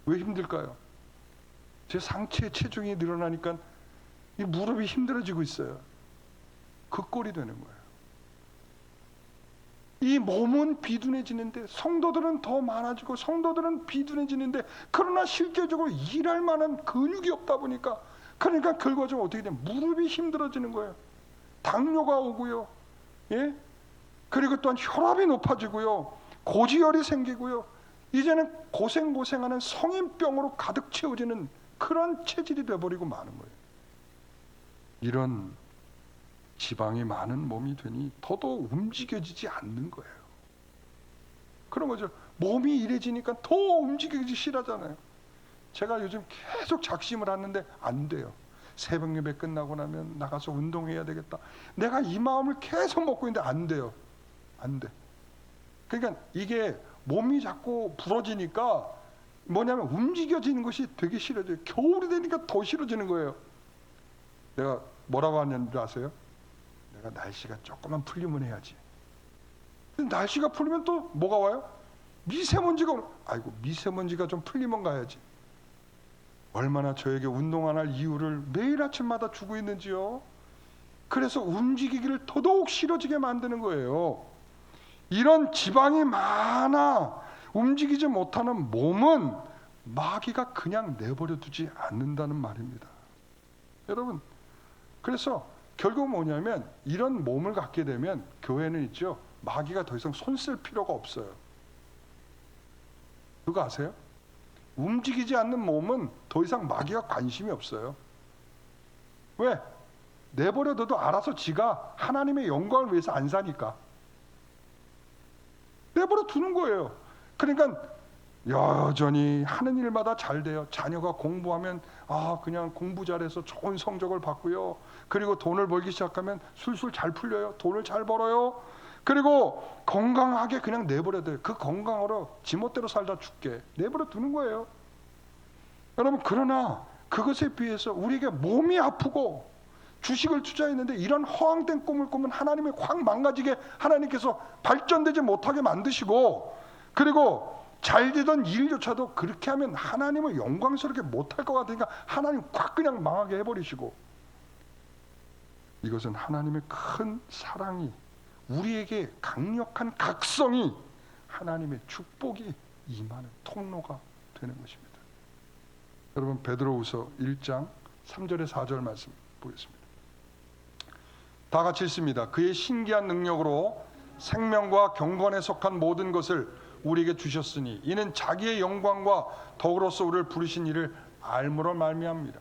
A: 왜 힘들까요? 제 상체 체중이 늘어나니까 이 무릎이 힘들어지고 있어요. 그 꼴이 되는 거예요. 이 몸은 비둔해지는데, 성도들은 더 많아지고 성도들은 비둔해지는데, 그러나 실제적으로 일할 만한 근육이 없다 보니까, 그러니까 결과적으로 어떻게 되면 무릎이 힘들어지는 거예요. 당뇨가 오고요, 예? 그리고 또한 혈압이 높아지고요, 고지혈이 생기고요, 이제는 고생하는 성인병으로 가득 채워지는 그런 체질이 돼버리고 마는 거예요. 이런 지방이 많은 몸이 되니 더더욱 움직여지지 않는 거예요. 그런 거죠. 몸이 이래지니까 더 움직이기 싫어하잖아요. 제가 요즘 계속 작심을 하는데 안 돼요. 새벽 예배 끝나고 나면 나가서 운동해야 되겠다. 내가 이 마음을 계속 먹고 있는데 안 돼요. 안 돼. 그러니까 이게 몸이 자꾸 부러지니까 뭐냐면 움직여지는 것이 되게 싫어져요. 겨울이 되니까 더 싫어지는 거예요. 내가 뭐라고 하는지 아세요? 내가 날씨가 조금만 풀리면 해야지. 근데 날씨가 풀리면 또 뭐가 와요? 미세먼지가 오는. 아이고, 미세먼지가 좀 풀리면 가야지. 얼마나 저에게 운동 안 할 이유를 매일 아침마다 주고 있는지요. 그래서 움직이기를 더더욱 싫어지게 만드는 거예요. 이런 지방이 많아 움직이지 못하는 몸은 마귀가 그냥 내버려 두지 않는다는 말입니다. 여러분, 그래서 결국 뭐냐면 이런 몸을 갖게 되면 교회는 있죠, 마귀가 더 이상 손 쓸 필요가 없어요. 그거 아세요? 움직이지 않는 몸은 더 이상 마귀가 관심이 없어요. 왜? 내버려둬도 알아서 지가 하나님의 영광을 위해서 안 사니까 내버려 두는 거예요. 그러니까 여전히 하는 일마다 잘 돼요. 자녀가 공부하면 그냥 공부 잘해서 좋은 성적을 받고요. 그리고 돈을 벌기 시작하면 술술 잘 풀려요. 돈을 잘 벌어요. 그리고 건강하게 그냥 내버려둬요. 그 건강으로 지멋대로 살다 죽게 내버려 두는 거예요. 여러분, 그러나 그것에 비해서 우리에게 몸이 아프고 주식을 투자했는데 이런 허황된 꿈을 꾸면 하나님이 확 망가지게, 하나님께서 발전되지 못하게 만드시고, 그리고 잘 되던 일조차도 그렇게 하면 하나님을 영광스럽게 못할 것 같으니까 하나님 확 그냥 망하게 해버리시고, 이것은 하나님의 큰 사랑이, 우리에게 강력한 각성이, 하나님의 축복이 임하는 통로가 되는 것입니다. 여러분, 베드로후서 1장 3절에 4절 말씀 보겠습니다. 다 같이 읽습니다. 그의 신기한 능력으로 생명과 경건에 속한 모든 것을 우리에게 주셨으니 이는 자기의 영광과 덕으로서 우리를 부르신 이를 알므로 말미암니다.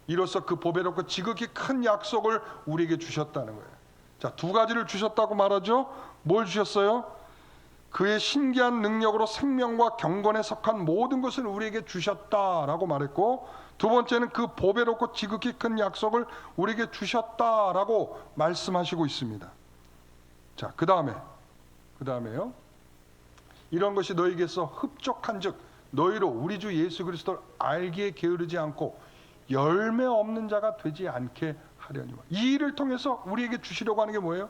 A: 이로써 그 보배롭고 지극히 큰 약속을 우리에게 주셨다는 거예요. 자, 두 가지를 주셨다고 말하죠. 뭘 주셨어요? 그의 신기한 능력으로 생명과 경건에 속한 모든 것을 우리에게 주셨다라고 말했고, 두 번째는 그 보배롭고 지극히 큰 약속을 우리에게 주셨다라고 말씀하시고 있습니다. 자, 그 다음에요. 이런 것이 너희에게서 흡족한즉 너희로 우리 주 예수 그리스도를 알기에 게으르지 않고 열매 없는 자가 되지 않게 하려니와. 이 일을 통해서 우리에게 주시려고 하는 게 뭐예요?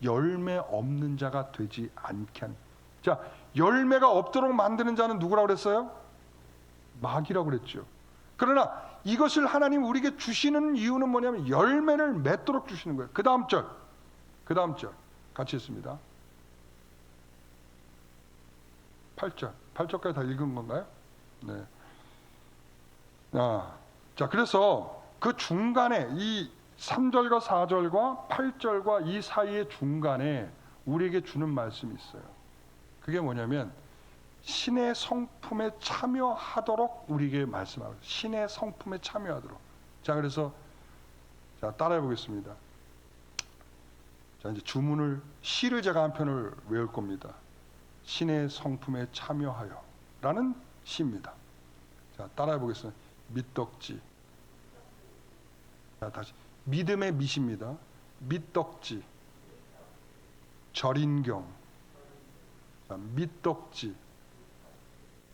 A: 열매 없는 자가 되지 않게 하는. 자, 열매가 없도록 만드는 자는 누구라고 그랬어요? 마귀라고 그랬죠. 그러나 이것을 하나님 우리에게 주시는 이유는 뭐냐면 열매를 맺도록 주시는 거예요. 그 다음 절 같이 읽습니다. 8절까지 다 읽은 건가요? 네. 자, 그래서 그 중간에 이 3절과 4절과 8절과 이 사이의 중간에 우리에게 주는 말씀이 있어요. 그게 뭐냐면 신의 성품에 참여하도록 우리에게 말씀하고, 신의 성품에 참여하도록. 자, 그래서 자, 따라해 보겠습니다. 자, 이제 주문을, 시를 제가 한 편을 외울 겁니다. 신의 성품에 참여하여 라는 시입니다. 자, 따라해 보겠습니다. 밑덕지 자, 다시 믿음의 밑입니다. 밑덕지, 절인경. 자, 밑덕지,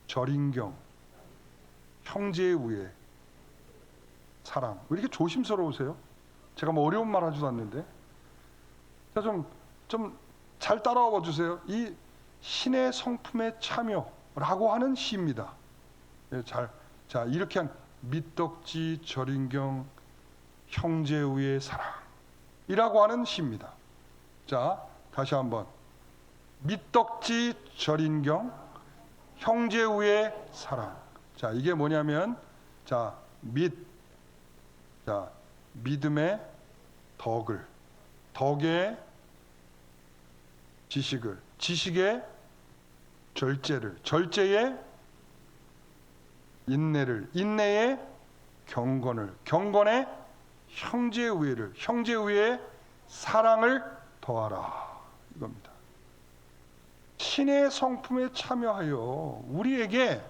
A: 절인경, 형제의 우애, 사랑. 왜 이렇게 조심스러우세요? 제가 뭐 어려운 말 하지도 않는데. 자, 좀 잘 따라와 주세요. 이 신의 성품에 참여라고 하는 시입니다. 예, 자, 이렇게 한 밑덕지, 절인경, 형제의 우애, 사랑이라고 하는 시입니다. 자, 다시 한번. 밑덕지, 절인경, 형제의 우애, 사랑. 자, 이게 뭐냐면, 자, 믿음의 덕을, 덕의 지식을, 지식의 절제를, 절제의 인내를, 인내의 경건을, 경건의 형제의 우애를, 형제의 우애의 사랑을 더하라. 이겁니다. 신의 성품에 참여하여 우리에게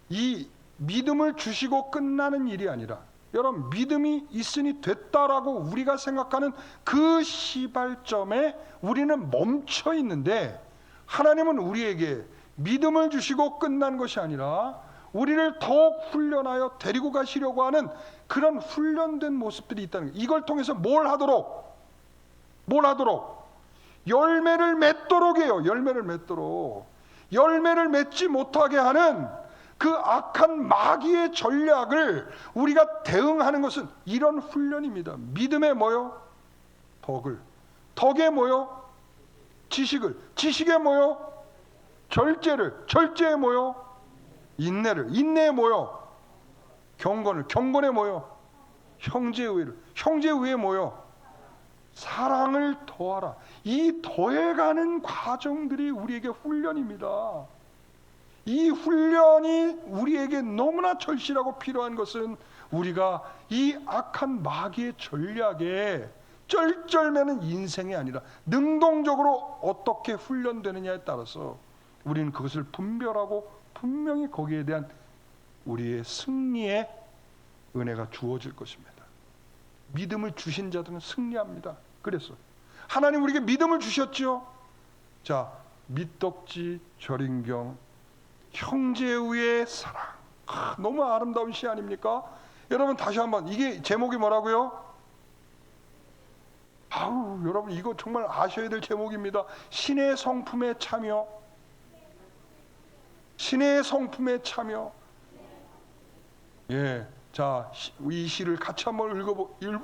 A: 이 믿음을 주시고 끝나는 일이 아니라, 여러분, 믿음이 있으니 됐다라고 우리가 생각하는 그 시발점에 우리는 멈춰 있는데, 하나님은 우리에게 믿음을 주시고 끝난 것이 아니라 우리를 더욱 훈련하여 데리고 가시려고 하는 그런 훈련된 모습들이 있다는 거예요. 이걸 통해서 뭘 하도록? 열매를 맺도록 해요. 열매를 맺도록. 열매를 맺지 못하게 하는 그 악한 마귀의 전략을 우리가 대응하는 것은 이런 훈련입니다. 믿음에 뭐요? 덕을. 덕에 뭐요? 지식을. 지식에 뭐요? 절제를. 절제에 뭐요? 인내를. 인내에 뭐요? 경건을. 경건에 뭐요? 형제의 우애를. 형제의 우애에 뭐요? 사랑을 더하라. 이 더해가는 과정들이 우리에게 훈련입니다. 이 훈련이 우리에게 너무나 절실하고 필요한 것은, 우리가 이 악한 마귀의 전략에 쩔쩔매는 인생이 아니라 능동적으로 어떻게 훈련되느냐에 따라서 우리는 그것을 분별하고 분명히 거기에 대한 우리의 승리의 은혜가 주어질 것입니다. 믿음을 주신 자들은 승리합니다. 그래서 하나님 우리에게 믿음을 주셨죠. 자, 밑덕지, 절인경, 형제의 우애, 사랑. 너무 아름다운 시 아닙니까? 여러분, 다시 한번, 이게 제목이 뭐라고요? 여러분, 이거 정말 아셔야 될 제목입니다. 신의 성품에 참여. 신의 성품에 참여. 예, 자, 이 시를 같이 한번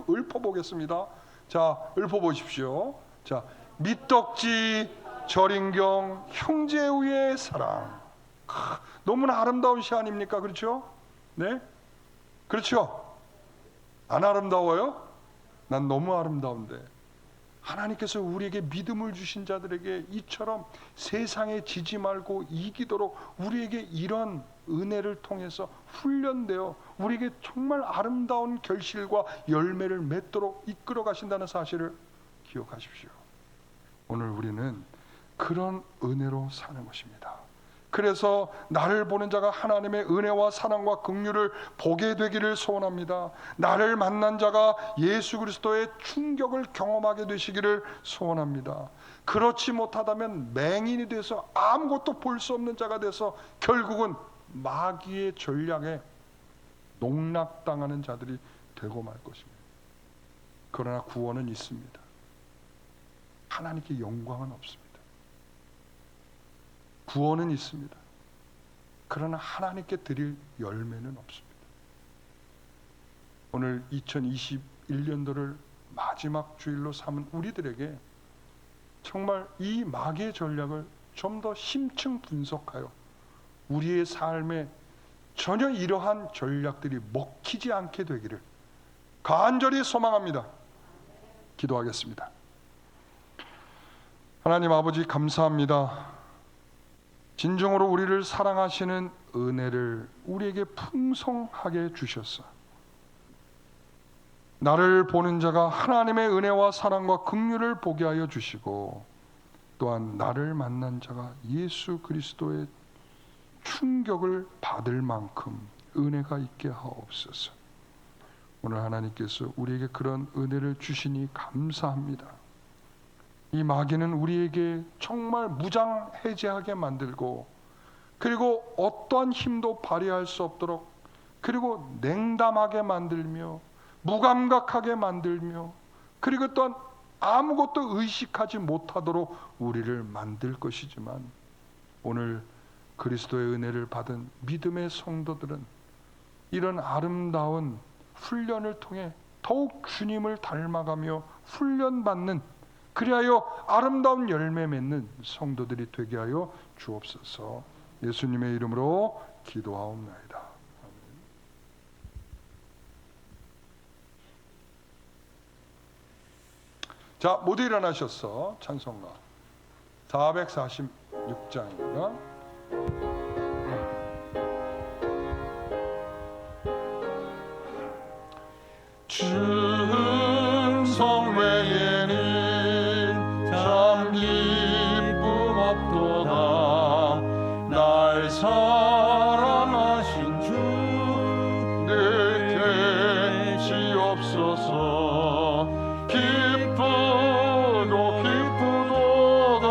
A: 읊어보겠습니다. 자, 읊어보십시오. 자, 밑덕지, 절인경, 형제의 우애, 사랑. 너무나 아름다운 시 아닙니까? 그렇죠? 네? 그렇죠? 안 아름다워요? 난 너무 아름다운데. 하나님께서 우리에게 믿음을 주신 자들에게 이처럼 세상에 지지 말고 이기도록 우리에게 이런 은혜를 통해서 훈련되어 우리에게 정말 아름다운 결실과 열매를 맺도록 이끌어 가신다는 사실을 기억하십시오. 오늘 우리는 그런 은혜로 사는 것입니다. 그래서 나를 보는 자가 하나님의 은혜와 사랑과 긍휼을 보게 되기를 소원합니다. 나를 만난 자가 예수 그리스도의 충격을 경험하게 되시기를 소원합니다. 그렇지 못하다면 맹인이 돼서 아무것도 볼 수 없는 자가 돼서 결국은 마귀의 전략에 농락당하는 자들이 되고 말 것입니다. 그러나 구원은 있습니다. 하나님께 영광은 없습니다. 구원은 있습니다. 그러나 하나님께 드릴 열매는 없습니다. 오늘 2021년도를 마지막 주일로 삼은 우리들에게 정말 이 마귀의 전략을 좀 더 심층 분석하여 우리의 삶에 전혀 이러한 전략들이 먹히지 않게 되기를 간절히 소망합니다. 기도하겠습니다. 하나님 아버지, 감사합니다. 진정으로 우리를 사랑하시는 은혜를 우리에게 풍성하게 주셨어. 나를 보는 자가 하나님의 은혜와 사랑과 긍휼을 보게 하여 주시고, 또한 나를 만난 자가 예수 그리스도의 충격을 받을 만큼 은혜가 있게 하옵소서. 오늘 하나님께서 우리에게 그런 은혜를 주시니 감사합니다. 이 마귀는 우리에게 정말 무장해제하게 만들고, 그리고 어떠한 힘도 발휘할 수 없도록, 그리고 냉담하게 만들며 무감각하게 만들며, 그리고 또한 아무것도 의식하지 못하도록 우리를 만들 것이지만, 오늘 그리스도의 은혜를 받은 믿음의 성도들은 이런 아름다운 훈련을 통해 더욱 주님을 닮아가며 훈련받는, 그리하여 아름다운 열매 맺는 성도들이 되게 하여 주옵소서. 예수님의 이름으로 기도하옵나이다. 자, 모두 일어나셔서 찬송가 446장입니다.
B: 충성 외에는 참 기쁨 없도다. 날 사랑하신 주 늘 계시옵소서. 기쁘도 기쁘도다.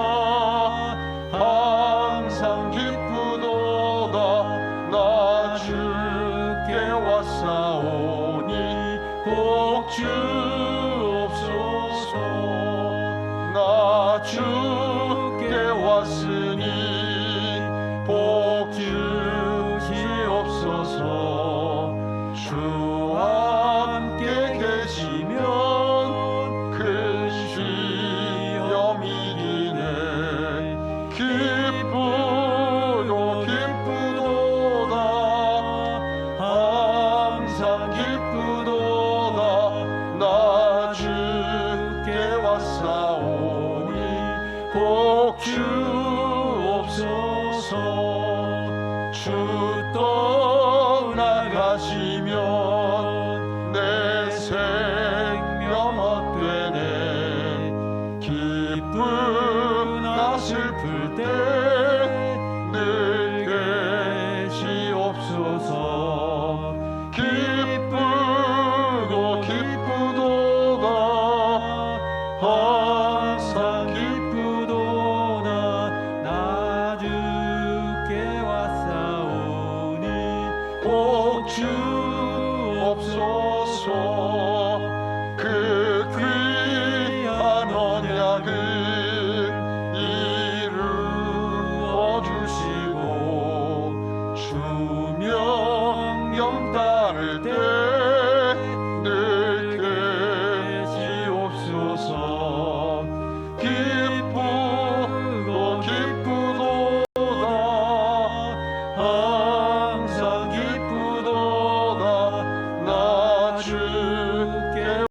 B: 항상 기쁘도다. 나 주께 왔사오니 복 주옵소서. 나 주께 왔으니 복 주시옵소서. 주와 함께 계시면 큰 시험이 이기네. 기쁘도 기쁘도다. 항상 기쁘도다. 나 주께 왔사오니 복 주옵소서. 주 떠나가시면 내 생명 헛되네. 기쁘나 슬플 때 늘 계시옵소서. 기쁘고 기쁘도다. 항상 기쁘도다. 나 주께 왔사오니 복 주옵소서. 그 귀한 언약을 이루어 주시고, 주 명령 따를 때 늘 계시옵소서. 기쁘고 기쁘도다. 항상 기쁘도다. 나 주